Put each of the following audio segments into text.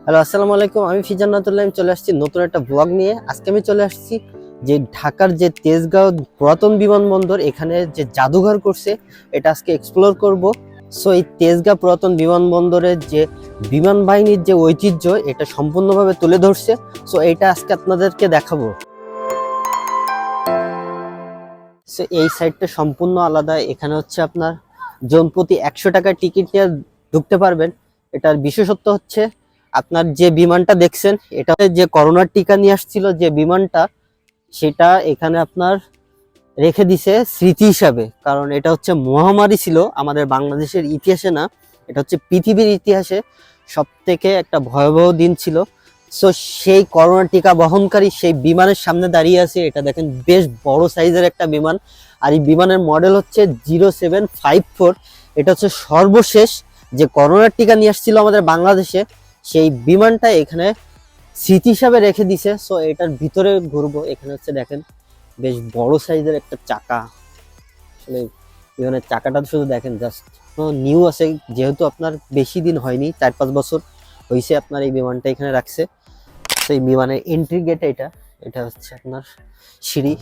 Hello, আসসালামু আলাইকুম। আমি ফিজান্নাতুল্লাহ চলে আসছি নতুন একটা ব্লগ নিয়ে। আজকে আমি চলে আসছি যে ঢাকার যে তেজগাঁও পুরাতন বিমানবন্দর, এখানে যে জাদুঘর করছে এটা আজকে এক্সপ্লোর করব। সো এই তেজগাঁও পুরাতন বিমানবন্দরের যে বিমান বাহিনীর যে ঐতিহ্য এটা সম্পূর্ণভাবে তুলে ধরছে। সো এটা আজকে আপনাদেরকে দেখাবো। সো এই সাইডটা সম্পূর্ণ আলাদা। এখানে হচ্ছে আপনার জনপ্রতি 100 টাকার টিকিট নিয়ে ঢুকতে পারবেন। এটার বিশেষত্ব হচ্ছে আপনার যে বিমানটা দেখছেন এটা যে করোনার টিকা নিয়ে আসছিল যে বিমানটা, সেটা এখানে আপনার রেখে দিছে স্মৃতি হিসাবে। কারণ এটা হচ্ছে মহামারী ছিল আমাদের বাংলাদেশের ইতিহাসে না, এটা হচ্ছে পৃথিবীর ইতিহাসে সব থেকে একটা ভয়াবহ দিন ছিল। সো সেই করোনা টিকা বহনকারী সেই বিমানের সামনে দাঁড়িয়ে আছে। এটা দেখেন বেশ বড় সাইজের একটা বিমান, আর এই বিমানের মডেল হচ্ছে 0754। এটা হচ্ছে সর্বশেষ যে করোনার টিকা নিয়ে আসছিল আমাদের বাংলাদেশে, সেই বিমানটা এখানে স্মৃতি হিসাবে রেখে দিছে। সো এটার ভিতরে ঘুরবো। এখানে হচ্ছে দেখেন বেশ বড় সাইজের একটা চাকা। আসলে বিমানের চাকাটা শুধু দেখেন, জাস্ট নিউ আছে, যেহেতু আপনার বেশি দিন হয়নি, 4-5 বছর হয়েছে আপনার এই বিমানটা এখানে রাখছে। তো এই বিমানের এন্ট্রি গেট এটা এটা হচ্ছে আপনার সিঁড়ি।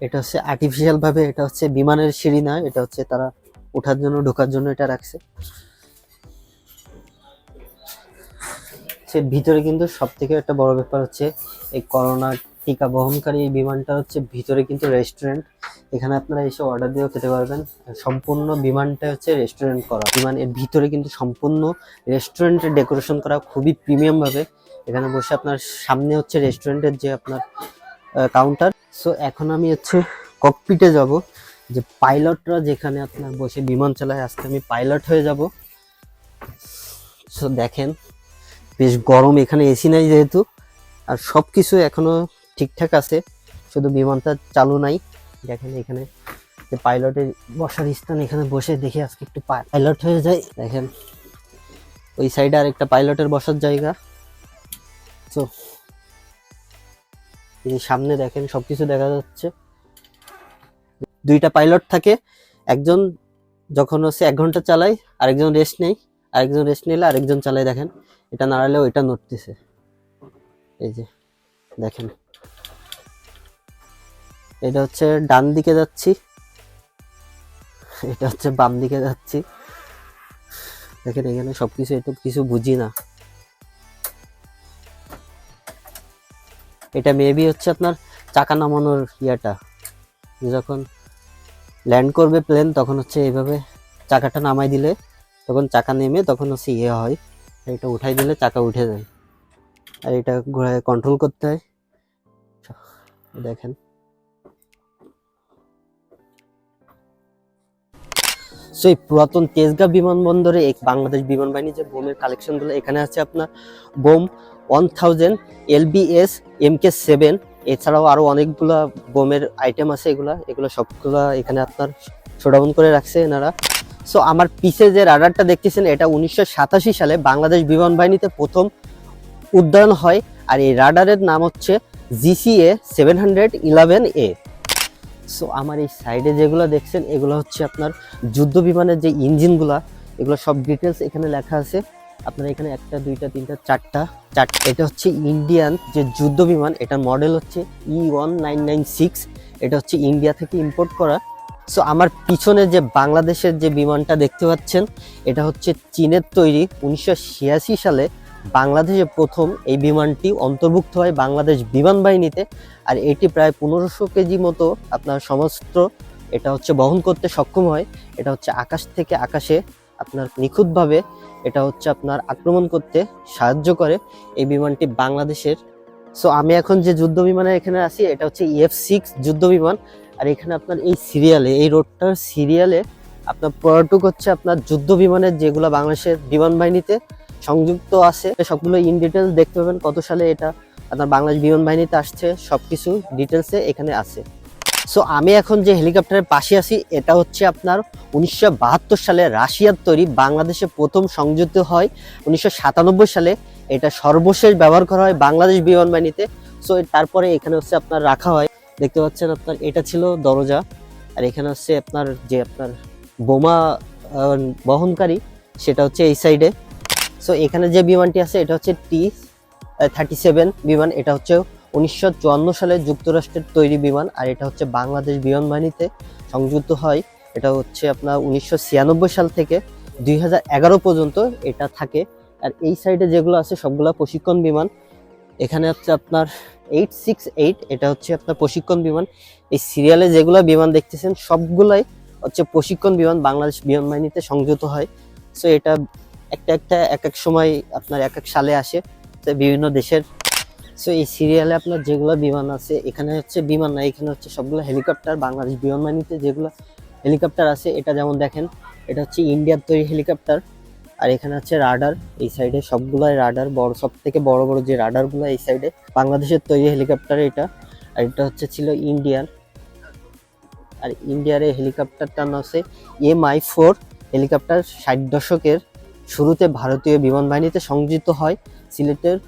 এটা হচ্ছে আর্টিফিশিয়াল ভাবে, এটা হচ্ছে বিমানের সিঁড়ি না, এটা হচ্ছে তারা ওঠার জন্য ঢোকার জন্য এটা রাখছে। সে ভিতরে কিন্তু সব থেকে একটা বড় ব্যাপার হচ্ছে এই করোনা টিকা বহনকারী এই বিমানটা হচ্ছে ভিতরে কিন্তু রেস্টুরেন্ট। এখানে আপনারা এসে অর্ডার দিয়েও খেতে পারবেন। সম্পূর্ণ বিমানটা হচ্ছে রেস্টুরেন্ট করা। বিমানের ভিতরে কিন্তু সম্পূর্ণ রেস্টুরেন্টের ডেকোরেশন করা খুবই প্রিমিয়াম ভাবে। এখানে বসে আপনার সামনে হচ্ছে রেস্টুরেন্টের যে আপনার কাউন্টার। সো এখন আমি হচ্ছে ককপিটে যাব, যে পাইলটরা যেখানে আপনার বসে বিমান চালায়। আজকে আমি পাইলট হয়ে যাব। সো দেখেন বেশ গরম, এখানে এসি নাই যেহেতু, আর সবকিছু এখনো ঠিকঠাক আছে, শুধু বিমানটা চালু নাই। দেখেন এখানে যে পাইলটের বসার স্থান, এখানে বসে দেখি আজকে একটু পাইলট হয়ে যায়। দেখেন ওই সাইডে আরেকটা পাইলটের বসার জায়গা। তো এই সামনে দেখেন সবকিছু দেখা যাচ্ছে। দুইটা পাইলট থাকে, একজন যখন হচ্ছে 1 ঘন্টা চালায়, আরেকজন রেস্ট নেই, আরেকজন রেস্ট নিলে আরেকজন চালায়। দেখেন এটা নাড়ালেও এটা নড়তেছে। এই যে দেখেন, এটা হচ্ছে ডান দিকে যাচ্ছি, এটা হচ্ছে বাম দিকে যাচ্ছি। দেখেন এখানে সবকিছু, এটা কিছু বুঝি না। এটা মেবি হচ্ছে আপনার চাকা নামানোর ইয়াটা, যখন ল্যান্ড করবে প্লেন তখন হচ্ছে এইভাবে চাকাটা নামাই দিলে তখন চাকা নেমে তখন হচ্ছে ইয়ে হয়, এটা উঠাই দিলে চাকা উঠে যায়। আর এটা ঘোড়ায় কন্ট্রোল করতে হয়। দেখেন সো এই পুরাতন তেজগাঁও বিমানবন্দরে এক বাংলাদেশ বিমান বাহিনী যে বোমের কালেকশনগুলো এখানে আছে, আপনার বোম 1000 LBS MK7, এছাড়াও আরো অনেকগুলা বোমের আইটেম আছে। এগুলো সবগুলা এখানে আপনার শোডাউন করে রাখছে এনারা। সো আমার পিছে যে রাডারটা দেখতেছেন এটা 1987 সালে বাংলাদেশ বিমান বাহিনীতে প্রথম উড্ডয়ন হয়, আর এই রাডারের নাম হচ্ছে GCA 711A। সো আমার এই সাইডে যেগুলো দেখছেন এগুলো হচ্ছে আপনার যুদ্ধ বিমানের যে ইঞ্জিনগুলা, এগুলো সব ডিটেলস এখানে লেখা আছে। আপনার এখানে 1, 2, 3, 4টা। এটা হচ্ছে ইন্ডিয়ান যে যুদ্ধ বিমান, এটার মডেল হচ্ছে E1996। এটা হচ্ছে ইন্ডিয়া থেকে ইম্পোর্ট করা। সো আমার পিছনে যে বাংলাদেশের যে বিমানটা দেখতে পাচ্ছেন এটা হচ্ছে চীনের তৈরি। 1986 সালে বাংলাদেশে প্রথম এই বিমানটি অন্তর্ভুক্ত হয় বাংলাদেশ বিমান বাহিনীতে। আর এটি প্রায় 1500 কেজি মতো আপনার সমস্ত এটা হচ্ছে বহন করতে সক্ষম হয়। এটা হচ্ছে আকাশ থেকে আকাশে আপনার নিখুঁতভাবে এটা হচ্ছে আপনার আক্রমণ করতে সাহায্য করে এই বিমানটি বাংলাদেশের। সো আমি এখন যে যুদ্ধ বিমানের এখানে আছি এটা হচ্ছে EF6 যুদ্ধ বিমান। আর এখানে আপনার এই সিরিয়ালে, এই রোডটার সিরিয়ালে আপনার পর্যটক হচ্ছে আপনার যুদ্ধ বিমানের যেগুলো বাংলাদেশের বিমান বাহিনীতে সংযুক্ত আছে সবগুলো ইন ডিটেলস দেখতে পাবেন। কত সালে এটা আপনার বাংলাদেশ বিমান বাহিনীতে আসছে সবকিছু ডিটেলসে এখানে আছে। সো আমি এখন যে হেলিকপ্টারের পাশে আছি এটা হচ্ছে আপনার 1972 সালে রাশিয়ার তৈরি, বাংলাদেশে প্রথম সংযুক্ত হয় 1997 সালে। এটা সর্বশেষ ব্যবহার করা হয় বাংলাদেশ বিমান বাহিনীতে। সো তারপরে এখানে হচ্ছে আপনার রাখা হয়, দেখতে পাচ্ছেন আপনার এটা ছিল দরজা। আর এখানে হচ্ছে আপনার যে আপনার বোমা বহনকারী সেটা হচ্ছে এই সাইডে। সো এখানে যে বিমানটি আছে এটা হচ্ছে T-37 বিমান। এটা হচ্ছে 1954 সালে যুক্তরাষ্ট্রের তৈরি বিমান, আর এটা হচ্ছে বাংলাদেশ বিমান বাহিনীতে সংযুক্ত হয়। এটা হচ্ছে আপনার 1996 সাল থেকে 2011 পর্যন্ত এটা থাকে। আর এই সাইডে যেগুলো আছে সবগুলো প্রশিক্ষণ বিমান। এখানে হচ্ছে আপনার 868, এটা হচ্ছে আপনার প্রশিক্ষণ বিমান। এই সিরিয়ালে যেগুলো বিমান দেখতেছেন সবগুলাই হচ্ছে প্রশিক্ষণ বিমান, বাংলাদেশ বিমান বাহিনীতে সংযুক্ত হয়। সো এটা একটা এক এক সময় আপনার এক এক সালে আসে বিভিন্ন দেশের। সো এই সিরিয়ালে আপনার যেগুলো বিমান আছে, এখানে হচ্ছে বিমান না, এখানে হচ্ছে সবগুলো হেলিকপ্টার। বাংলাদেশ বিমান বাহিনীতে যেগুলো হেলিকপ্টার আছে, এটা যেমন দেখেন এটা হচ্ছে ইন্ডিয়ার তৈরি হেলিকপ্টার। আর এখানে হচ্ছে রাডার, এই সাইডে সবগুলাই রাডার, বড় সব থেকে বড় বড় যে রাডারগুলো এই সাইডে বাংলাদেশের তৈরি হেলিকপ্টার এটা। আর এটা হচ্ছে ছিল ইন্ডিয়ান। আর ইন্ডিয়ার এই হেলিকপ্টারটার নাম হচ্ছে MI-4 হেলিকপ্টার। 60 দশকের শুরুতে ভারতীয় বিমান বাহিনীতে সংযুক্ত হয়। সিলেটের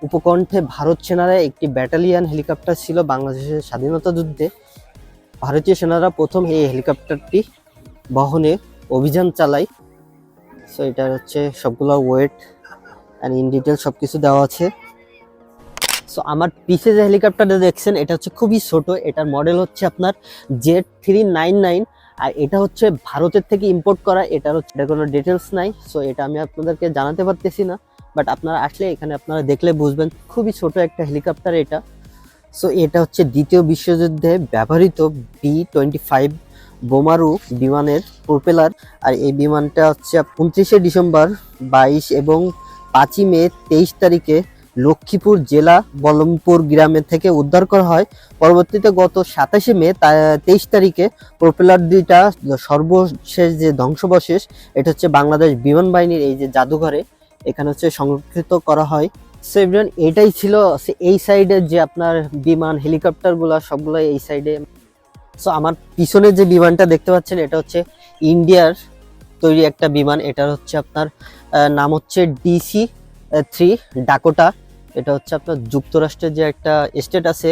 উপকণ্ঠে ভারত সেনারা একটি ব্যাটালিয়ন হেলিকপ্টার ছিল। বাংলাদেশের স্বাধীনতা যুদ্ধে ভারতীয় সেনারা প্রথম এই হেলিকপ্টারটি বহনে অভিযান চালায়। সো এটা হচ্ছে সবগুলো ওয়েট অ্যান্ড ইন ডিটেল সবকিছু দেওয়া আছে। সো আমার পিছে যে হেলিকপ্টারটা দেখছেন এটা হচ্ছে খুবই ছোট, এটার মডেল হচ্ছে আপনার Z399। আর এটা হচ্ছে ভারতের থেকে ইম্পোর্ট করা। এটা কোনো ডিটেলস নাই, সো এটা আমি আপনাদেরকে জানাতে পারতেছি না, বাট আপনারা আসলে এখানে আপনারা দেখলে বুঝবেন। খুবই ছোট একটা হেলিকপ্টার এটা। সো এটা হচ্ছে দ্বিতীয় বিশ্বযুদ্ধে ব্যবহৃত B-25 বোমারু বিমানের প্রোপেলার। আর এই বিমানটা হচ্ছে 29 ডিসেম্বর 22 এবং 5 মে 23 তারিখে লক্ষ্মীপুর জেলা বলমপুর গ্রামে থেকে উদ্ধার করা হয়। পরবর্তীতে গত 27 মে 23 তারিখে প্রোপেলার দুইটা সর্বশেষ যে ধ্বংসাবশেষ, এটা হচ্ছে বাংলাদেশ বিমান বাহিনীর এই যে জাদুঘরে এখানে হচ্ছে সংরক্ষিত করা হয়। সো এভরিওয়ান, এটাই ছিল এই সাইডের যে আপনার বিমান হেলিকপ্টারগুলো সবগুলো এই সাইডে। সো আমার পিছনে যে বিমানটা দেখতে পাচ্ছেন এটা হচ্ছে ইন্ডিয়ার তৈরি একটা বিমান। এটার হচ্ছে আপনার নাম হচ্ছে DC-3 ডাকোটা। এটা হচ্ছে আপনার যুক্তরাষ্ট্রের যে একটা স্টেট আছে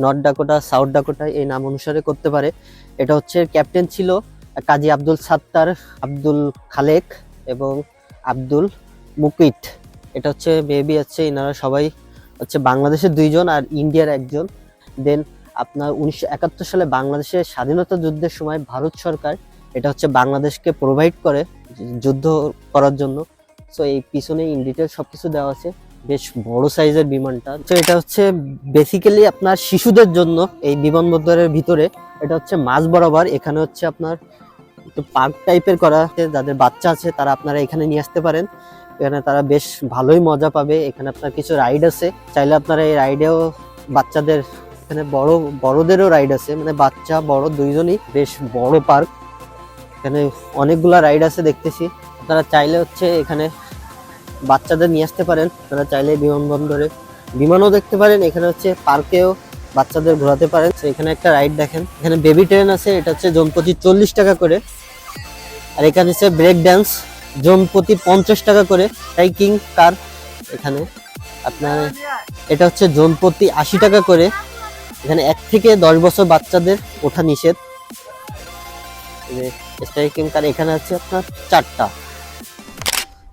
নর্থ ডাকোটা, সাউথ ডাকোটা, এই নাম অনুসারে করতে পারে। এটা হচ্ছে ক্যাপ্টেন ছিল কাজী আব্দুল সাত্তার, আব্দুল খালেক এবং আব্দুল মুকিট। এটা হচ্ছে মেবি হচ্ছে এনারা সবাই হচ্ছে বাংলাদেশের 2 জন আর ইন্ডিয়ার 1 জন। দেন আপনার 1971 সালে বাংলাদেশের স্বাধীনতা যুদ্ধের সময় ভারত সরকার এটা হচ্ছে বাংলাদেশকে প্রোভাইড করে যুদ্ধ করার জন্য। সো এই পিছনে ইন ডিটেল সবকিছু দেওয়া আছে। বেশ বড় সাইজের বিমানটা। তো এটা হচ্ছে বেসিক্যালি আপনার শিশুদের জন্য এই বিমানবন্দরের ভিতরে। এটা হচ্ছে মাঝ বরাবর, এখানে হচ্ছে আপনার একটু পার্ক টাইপের করা আছে। যাদের বাচ্চা আছে তারা আপনারা এখানে নিয়ে আসতে পারেন, এখানে তারা বেশ ভালোই মজা পাবে। এখানে আপনার কিছু রাইড আছে, চাইলে আপনারা এই রাইডেও বাচ্চাদের, এখানে বড়দেরও রাইড আছে, মানে বাচ্চা বড় দুইজনই। বেশ বড় পার্ক, এখানে অনেকগুলা রাইড আছে দেখতেছি। আপনারা চাইলে হচ্ছে এখানে বাচ্চাদের নিয়ে আসতে পারেন, আপনারা চাইলে বিমানবন্দরে বিমানও দেখতে পারেন, এখানে হচ্ছে পার্কেও বাচ্চাদের ঘোরাতে পারেন। এখানে একটা রাইড দেখেন, এখানে বেবি ট্রেন আছে, এটা হচ্ছে জন প্রতি 40 টাকা করে। আর এখানে হচ্ছে ব্রেক ড্যান্স, জন প্রতি 50 টাকা করে। হাইকিং কার এখানে আপনার, এটা হচ্ছে জন প্রতি 80 টাকা করে। এখানে 1 থেকে 10 বছর বাচ্চাদের ওঠা নিষেধ। স্ট্রাইকিং কার এখানে আছে আপনার 4টা।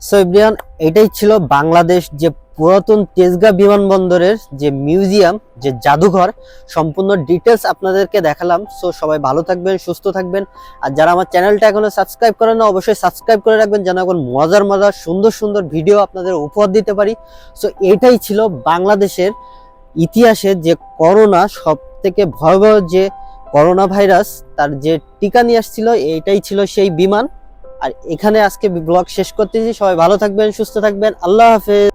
সো এভরিওয়ান, এটাই ছিল বাংলাদেশ যে পুরাতন তেজগাঁ বিমানবন্দরের যে মিউজিয়াম, যে জাদুঘর, সম্পূর্ণ ডিটেলস আপনাদেরকে দেখালাম। সো সবাই ভালো থাকবেন, সুস্থ থাকবেন। আর যারা আমার চ্যানেলটা এখনো সাবস্ক্রাইব করেন না, অবশ্যই সাবস্ক্রাইব করে রাখবেন, যেন এখন মজার সুন্দর সুন্দর ভিডিও আপনাদের উপহার দিতে পারি। সো এটাই ছিল বাংলাদেশের ইতিহাসে যে করোনা, সব থেকে ভয়াবহ যে করোনা ভাইরাস, তার যে টিকা নিয়ে আসছিল, এইটাই ছিল সেই বিমান। আর এখানে আজকে ব্লগ শেষ করতেছি। সবাই ভালো থাকবেন, সুস্থ থাকবেন, আল্লাহ হাফেজ।